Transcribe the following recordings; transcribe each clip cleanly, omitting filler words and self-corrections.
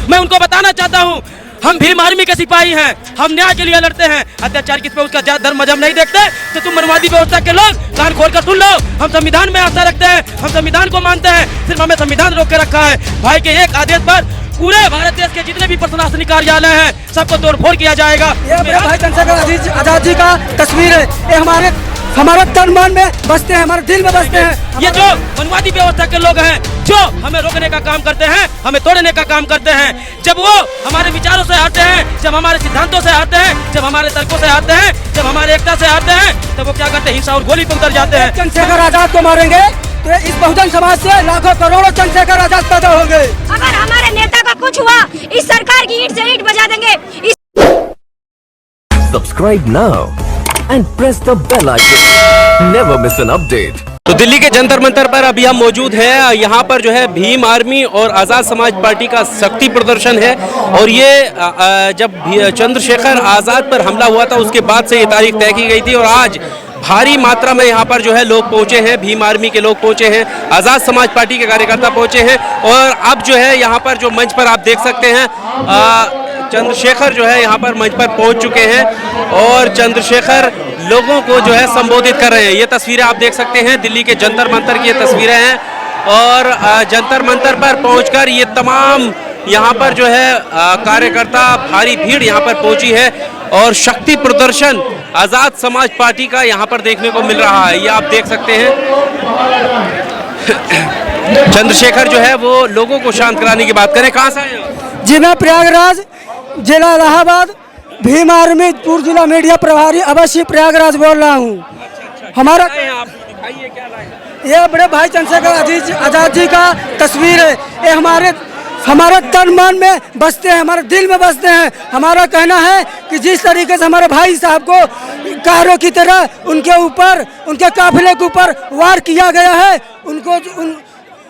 मैं उनको बताना चाहता हूँ, हम भीम आर्मी के सिपाही हैं, हम न्याय के लिए लड़ते हैं। अत्याचार किस पे उसका जात धर्म मजहब नहीं देखते, तो तुम मनवादी व्यवस्था के लोग कान खोल कर सुन लो। हम संविधान में आस्था रखते हैं, हम संविधान को मानते हैं, सिर्फ हमें संविधान रोक के रखा है। भाई के एक आदेश पर पूरे भारत देश के जितने भी प्रशासनिक कार्यालय हैं सबको तोड़फोड़ किया जाएगा। ये भाई चंद्रशेखर आजाद जी का तस्वीर है, ये हमारे तन मन में बसते हैं, हमारे दिल में बसते हैं। ये जो मनवादी व्यवस्था के लोग हैं, जो हमें रोकने का काम करते हैं, हमें तोड़ने का काम करते हैं, जब वो हमारे विचारों से हटते हैं, जब हमारे सिद्धांतों से हटते हैं, जब हमारे तर्कों से हटते हैं, जब हमारे एकता से हटते हैं, तब वो क्या करते हैं, हिंसा और गोली पे उतर जाते हैं। चंद्रशेखर आजाद को मारेंगे तो इस बहुजन समाज से लाखों करोड़ों चंद्रशेखर आजाद पैदा होंगे। अगर हमारे नेता का कुछ हुआ, इस सरकार की ईंट से ईंट बजा देंगे। Subscribe now and press the bell icon. Never miss an update. तो दिल्ली के जंतर मंतर पर अभी हम मौजूद हैं। यहाँ पर जो है भीम आर्मी और आज़ाद समाज पार्टी का शक्ति प्रदर्शन है और ये जब चंद्रशेखर आज़ाद पर हमला हुआ था उसके बाद से ये तारीख तय की गई थी और आज भारी मात्रा में यहाँ पर जो है लोग पहुँचे हैं, भीम आर्मी के लोग पहुँचे हैं, आज़ाद समाज पार्टी के कार्यकर्ता पहुँचे हैं और अब जो है यहाँ पर जो मंच पर आप देख सकते हैं चंद्रशेखर जो है यहाँ पर मंच पर पहुँच चुके हैं और चंद्रशेखर लोगों को जो है संबोधित कर रहे हैं। ये तस्वीरें आप देख सकते हैं, दिल्ली के जंतर मंतर की ये तस्वीरें हैं और जंतर मंतर पर पहुंचकर ये तमाम यहाँ पर जो है कार्यकर्ता भारी भीड़ यहाँ पर पहुंची है और शक्ति प्रदर्शन आज़ाद समाज पार्टी का यहाँ पर देखने को मिल रहा है। ये आप देख सकते हैं चंद्रशेखर जो है वो लोगों को शांत कराने की बात करें। कहाँ से आए जी? मैं प्रयागराज जिला इलाहाबाद भीम आर्मी पूर्व जिला मीडिया प्रभारी अवश्य प्रयागराज बोल रहा हूँ। हमारा ये बड़े भाई चंद्रशेखर आजाद जी का तस्वीर है, ये हमारे तन मन में बसते हैं, हमारे दिल में बसते हैं। हमारा कहना है कि जिस तरीके से हमारे भाई साहब को कारों की तरह उनके ऊपर, उनके काफिले के ऊपर वार किया गया है, उनको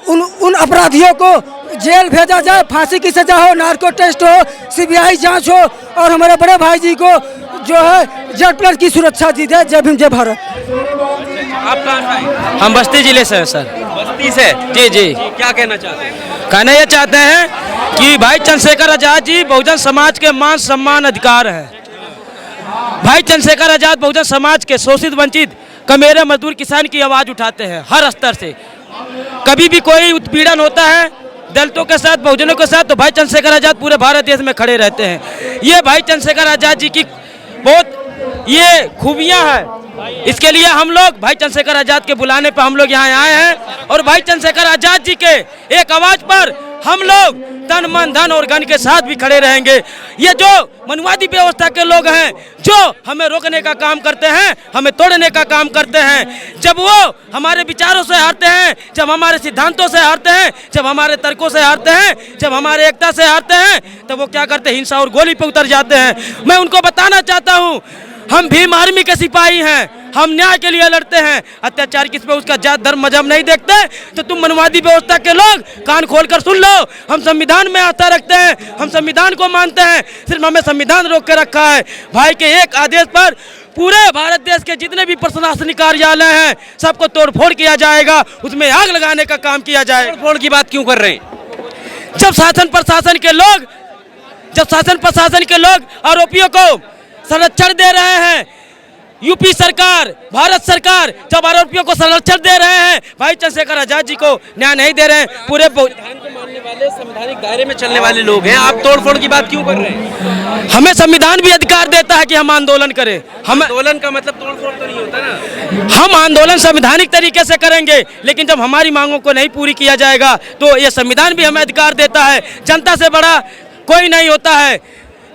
उन अपराधियों को जेल भेजा जाए, फांसी की सजा हो, नार्को टेस्ट हो, सीबीआई जांच हो और हमारे बड़े भाई जी को जो है जेड+ की सुरक्षा दी जाए। जय भीम जय भारत। आप कहाँ से आए? हम बस्ती जिले से हैं सर। बस्ती से? जी जी। क्या कहना चाहते हैं? कहना ये चाहते हैं कि भाई चंद्रशेखर आजाद जी बहुजन समाज के मान सम्मान अधिकार है। भाई चंद्रशेखर आजाद बहुजन समाज के शोषित वंचित कमेरे मजदूर किसान की आवाज़ उठाते हैं हर स्तर से। कभी भी कोई उत्पीड़न होता है दलितों के साथ, बहुजनों के साथ, तो भाई चंद्रशेखर आजाद पूरे भारत देश में खड़े रहते हैं। ये भाई चंद्रशेखर आजाद जी की बहुत ये खूबियां हैं। इसके लिए हम लोग भाई चंद्रशेखर आजाद के बुलाने पर हम लोग यहाँ आए हैं और भाई चंद्रशेखर आजाद जी के एक आवाज पर हम लोग तन मन धन और गन के साथ भी खड़े रहेंगे। ये जो मनवादी व्यवस्था के लोग हैं, जो हमें रोकने का काम करते हैं, हमें तोड़ने का काम करते हैं, जब वो हमारे विचारों से हटते हैं, जब हमारे सिद्धांतों से हटते हैं, जब हमारे तर्कों से हटते हैं, जब हमारे एकता से हटते हैं, तब वो क्या करते हैं, हिंसा और गोली पे उतर जाते हैं। मैं उनको बताना चाहता हूँ, हम भीम आर्मी के सिपाही हैं, हम न्याय के लिए लड़ते हैं। अत्याचार किस पे उसका जात धर्म मजहब नहीं देखते, तो तुम मनवादी व्यवस्था के लोग कान खोल कर सुन लो। हम संविधान में आस्था रखते हैं, हम संविधान को मानते हैं, सिर्फ हमें संविधान रोक के रखा है। भाई के एक आदेश पर पूरे भारत देश के जितने भी प्रशासनिक कार्यालय हैं सबको तोड़फोड़ किया जाएगा, उसमें आग लगाने का काम किया जाएगा। तोड़फोड़ की बात क्यों कर रहे हैं? जब शासन प्रशासन के लोग आरोपियों को संरक्षण दे रहे हैं, यूपी सरकार, भारत सरकार जब आरोपियों को संरक्षण दे रहे हैं, भाई चंद्रशेखर आजाद जी को न्याय नहीं दे रहे हैं। पूरे संविधान को मानने वाले, संवैधानिक दायरे में चलने वाले लोग हैं, आप तोड़फोड़ की बात क्यों कर रहे हैं? हमें संविधान भी अधिकार देता है कि हम आंदोलन करें। हम आंदोलन का मतलब तोड़फोड़ तो नहीं होता ना। हम आंदोलन संवैधानिक तरीके से करेंगे, लेकिन जब हमारी मांगों को नहीं पूरी किया जाएगा तो ये संविधान भी हमें अधिकार देता है। जनता से बड़ा कोई नहीं होता है,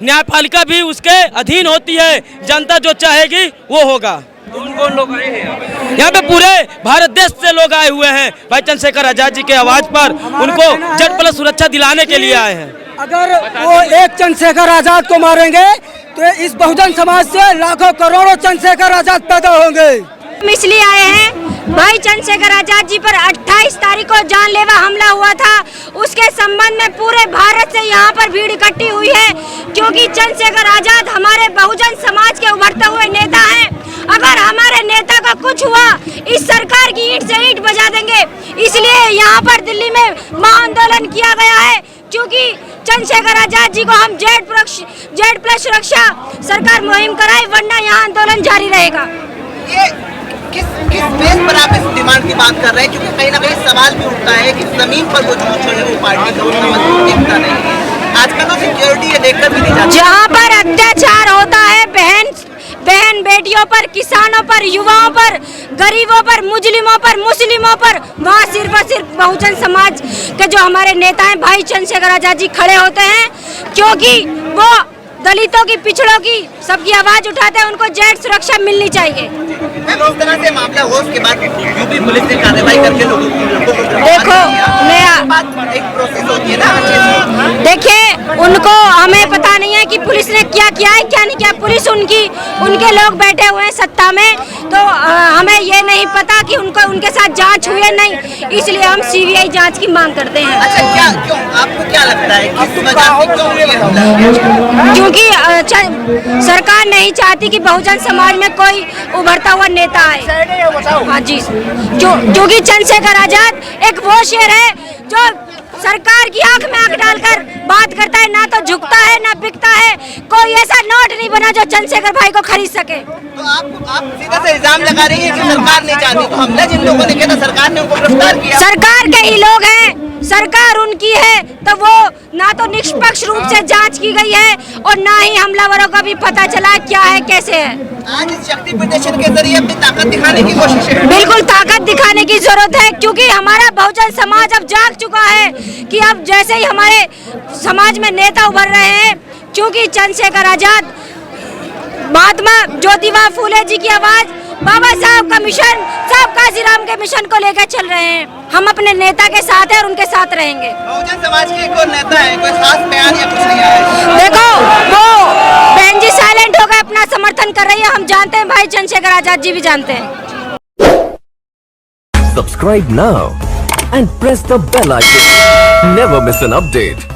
न्यायपालिका भी उसके अधीन होती है, जनता जो चाहेगी वो होगा। कौन लोग आए हैं यहाँ पे? पूरे भारत देश से लोग आए हुए हैं भाई चंद्रशेखर आजाद जी के आवाज पर उनको जेड+ सुरक्षा दिलाने के लिए आए हैं। अगर वो एक चंद्रशेखर आजाद को मारेंगे तो इस बहुजन समाज से लाखों करोड़ों चंद्रशेखर आजाद पैदा होंगे। हम इसलिए आए हैं, भाई चंद्रशेखर आजाद जी पर 28 तारीख को जानलेवा हमला हुआ था, उसके संबंध में पूरे भारत से यहाँ पर भीड़ इकट्ठी हुई है, क्योंकि चंद्रशेखर आजाद हमारे बहुजन समाज के उभरते हुए नेता हैं। अगर हमारे नेता का कुछ हुआ, इस सरकार की ईंट से ईंट बजा देंगे। इसलिए यहाँ पर दिल्ली में महाआंदोलन किया गया है, क्योंकि चंद्रशेखर आजाद जी को हम जेड प्लस सुरक्षा सरकार मुहिम कराए, वरना यहाँ आंदोलन जारी रहेगा। ये किस बेस पर आप इस डिमांड की बात कर रहे हैं? क्योंकि कहीं ना कहीं सवाल भी उठता है कि जमीन पर वो जो है वो पार्टी का उतना मजबूत दिखता नहीं है। आजकल तो सिक्योरिटी ये देखकर भी नहीं जाती। जहाँ पर अत्याचार होता है बहन बेटियों पर, किसानों पर, युवाओं पर, गरीबों पर, मुस्लिमों पर, वहाँ सिर्फ और सिर्फ बहुजन समाज के जो हमारे नेता हैं भाई चंद्रशेखर आजाद जी खड़े होते हैं, क्योंकि वो दलितों की, पिछड़ों की, सबकी आवाज उठाते हैं। उनको जेड सुरक्षा मिलनी चाहिए। इस तरह से मामला हो उसके बाद यूपी पुलिस ने कार्रवाई करके लोगों को देखो, एक प्रोसेस होती है ना। देखिए, उनको हमें पता नहीं है कि पुलिस ने क्या किया है क्या नहीं किया। पुलिस उनके लोग बैठे हुए हैं सत्ता में, तो हमें ये नहीं पता कि उनके साथ जांच हुई है नहीं, इसलिए हम सीबीआई जांच की मांग करते हैं। अच्छा, क्यों आपको क्या लगता है किस वजह से क्यों ये हमला? क्योंकि सरकार नहीं चाहती कि बहुजन समाज में कोई उभरता हुआ नेता आए। हाँ जी, क्योंकि चंद्रशेखर आजाद एक वो शेर है जो सरकार की आंख में आंख डालकर बात करता है, ना तो झुकता है ना बिकता है। कोई ऐसा नोट नहीं बना जो चंद्रशेखर भाई को खरीद सके। तो आप सीधा से इल्जाम लगा रही है कि सरकार नहीं चाहती, तो हमला जिन लोगों ने किया था सरकार ने उनको गिरफ्तार किया। सरकार के ही लोग हैं, सरकार उनकी है, तो वो ना तो निष्पक्ष रूप से जांच की गई है और ना ही हमलावरों का भी पता चला क्या है कैसे है। आज इस शक्ति प्रदर्शन के जरिए अपनी ताकत दिखाने की कोशिश है। बिल्कुल ताकत दिखाने की जरूरत है, क्योंकि हमारा बहुजन समाज अब जाग चुका है कि अब जैसे ही हमारे समाज में नेता उभर रहे हैं, क्योंकि चंद्रशेखर आजाद, महात्मा ज्योतिबा फूले जी की आवाज, बाबा साहब का मिशन, साहब काशीराम के मिशन को लेकर चल रहे हैं। हम अपने नेता के साथ हैं और उनके साथ रहेंगे। बहुजन समाज के कोई नेता है, कोई खास बयान या कुछ नहीं आया? देखो, वो बहन जी साइलेंट हो गए, अपना समर्थन कर रही है। हम जानते हैं, भाई चंद्रशेखर आजाद जी भी जानते हैं। Subscribe now and press the bell icon. Never miss an update.